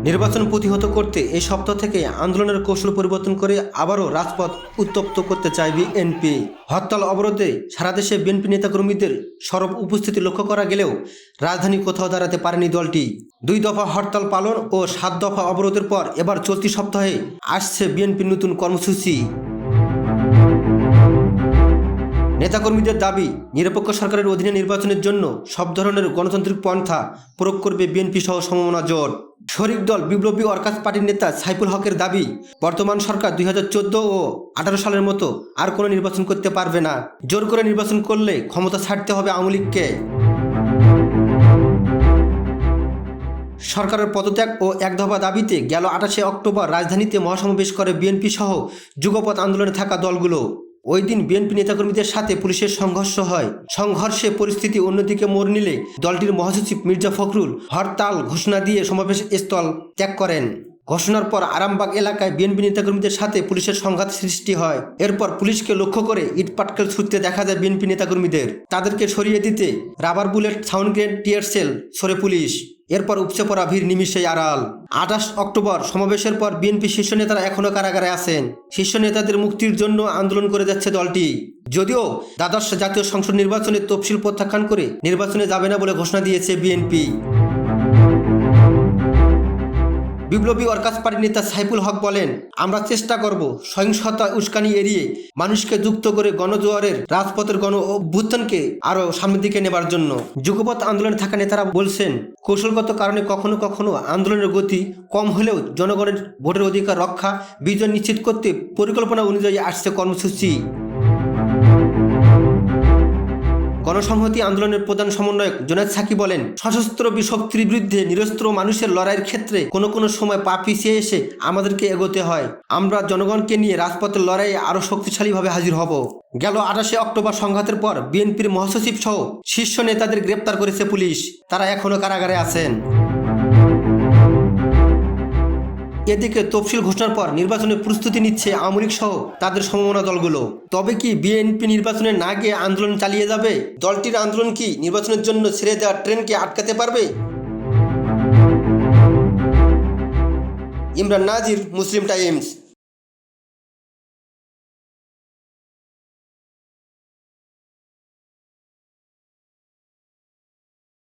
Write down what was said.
নির্বাচন প্রতিহত করতে এই সপ্তাহ থেকে আন্দোলনের কৌশল পরিবর্তন করে আবারও রাজপথ উত্তপ্ত করতে চায় বিএনপি। হরতাল অবরোধে সারা দেশে বিএনপি নেতাকর্মীদের সরব উপস্থিতি লক্ষ্য করা গেলেও রাজধানী কোথাও দাঁড়াতে পারেনি দলটি। 2 দফা হরতাল পালন ও 7 দফা অবরোধের পর এবার চলতি সপ্তাহে আসছে বিএনপির নতুন কর্মসূচি। নেতাকর্মীদের দাবি, নিরপেক্ষ সরকারের অধীনে নির্বাচনের জন্য সব ধরনের গণতান্ত্রিক পন্থা প্রয়োগ করবে বিএনপি সহ সমমনা জোট। শরিক দল বিপ্লবী ওয়ার্কার্স পার্টির নেতা সাইফুল হকের দাবি, বর্তমান সরকার 2014 ও 18 সালের মতো আর কোনো নির্বাচন করতে পারবে না। জোর করে নির্বাচন করলে ক্ষমতা ছাড়তে হবে আওয়ামী লীগকে। সরকারের পদত্যাগ ও 1 দফা দাবিতে গেল 28 অক্টোবর রাজধানীতে মহাসমাবেশ করে বিএনপি সহ যুগপৎ আন্দোলনে থাকা দলগুলো। ওই দিন বিএনপি নেতাকর্মীদের সাথে পুলিশের সংঘর্ষ হয়। সংঘর্ষে পরিস্থিতি অন্যদিকে মোড় নিলে দলটির মহাসচিব মির্জা ফখরুল হরতাল ঘোষণা দিয়ে সমাবেশ স্থল ত্যাগ করেন। ঘোষণার পর আরামবাগ এলাকায় বিএনপি নেতাকর্মীদের সাথে পুলিশের সংঘাত সৃষ্টি হয়। এরপর পুলিশকে লক্ষ্য করে ইট পাটকেল ছুটতে দেখা যায় বিএনপি নেতাকর্মীদের। তাদেরকে সরিয়ে দিতে rubber bullet, sound grenade, tear shell ছোড়ে পুলিশ। এরপর উপচে পড়া ভিড় নিমিষেই আড়াল। 28 অক্টোবর সমাবেশের পর বিএনপি শীর্ষ নেতারা এখনও কারাগারে আছেন। শীর্ষ নেতাদের মুক্তির জন্য আন্দোলন করে যাচ্ছে দলটি। যদিও দ্বাদশ জাতীয় সংসদ নির্বাচনের তফসিল প্রত্যাখ্যান করে নির্বাচনে যাবে না বলে ঘোষণা দিয়েছে বিএনপি। বিপ্লবী ওয়ার্কার্স পার্টির নেতা সাইফুল হক বলেন, আমরা চেষ্টা করব সহিংসতা উস্কানি এড়িয়ে মানুষকে যুক্ত করে গণজোয়ারের রাজপথের গণ অভ্যুত্থানকে আরও সামনের দিকে নেবার জন্য। যুগপৎ আন্দোলনে থাকা নেতারা বলছেন, কৌশলগত কারণে কখনো কখনো আন্দোলনের গতি কম হলেও জনগণের ভোটের অধিকার রক্ষা, বিজয় নিশ্চিত করতে পরিকল্পনা অনুযায়ী আসছে কর্মসূচি। গণসংহতি আন্দোলনের প্রধান সমন্বয়ক জুনায়েদ সাকি বলেন, সশস্ত্র শক্তির বিরুদ্ধে নিরস্ত্র মানুষের লড়াইয়ের ক্ষেত্রে কোনো সময় পা পিছিয়ে এসে আমাদেরকে এগোতে হয়। আমরা জনগণকে নিয়ে রাজপথের লড়াইয়ে আরও শক্তিশালীভাবে হাজির হব। গেল 28 অক্টোবর সংঘাতের পর বিএনপির মহাসচিব সহ শীর্ষ নেতাদের গ্রেপ্তার করেছে পুলিশ। তারা এখনও কারাগারে আছেন। এদিকে তফসিল ঘোষণার পর নির্বাচনের প্রস্তুতি নিচ্ছে আওয়ামী লীগ সহ তাদের সমমনা দলগুলো। তবে কি বিএনপি নির্বাচনে না গিয়ে আন্দোলন চালিয়ে যাবে? দলটির আন্দোলন কি নির্বাচনের জন্য ছেড়ে দেওয়া ট্রেনকে আটকাতে পারবে? ইমরান নাজির, মুসলিম টাইমস।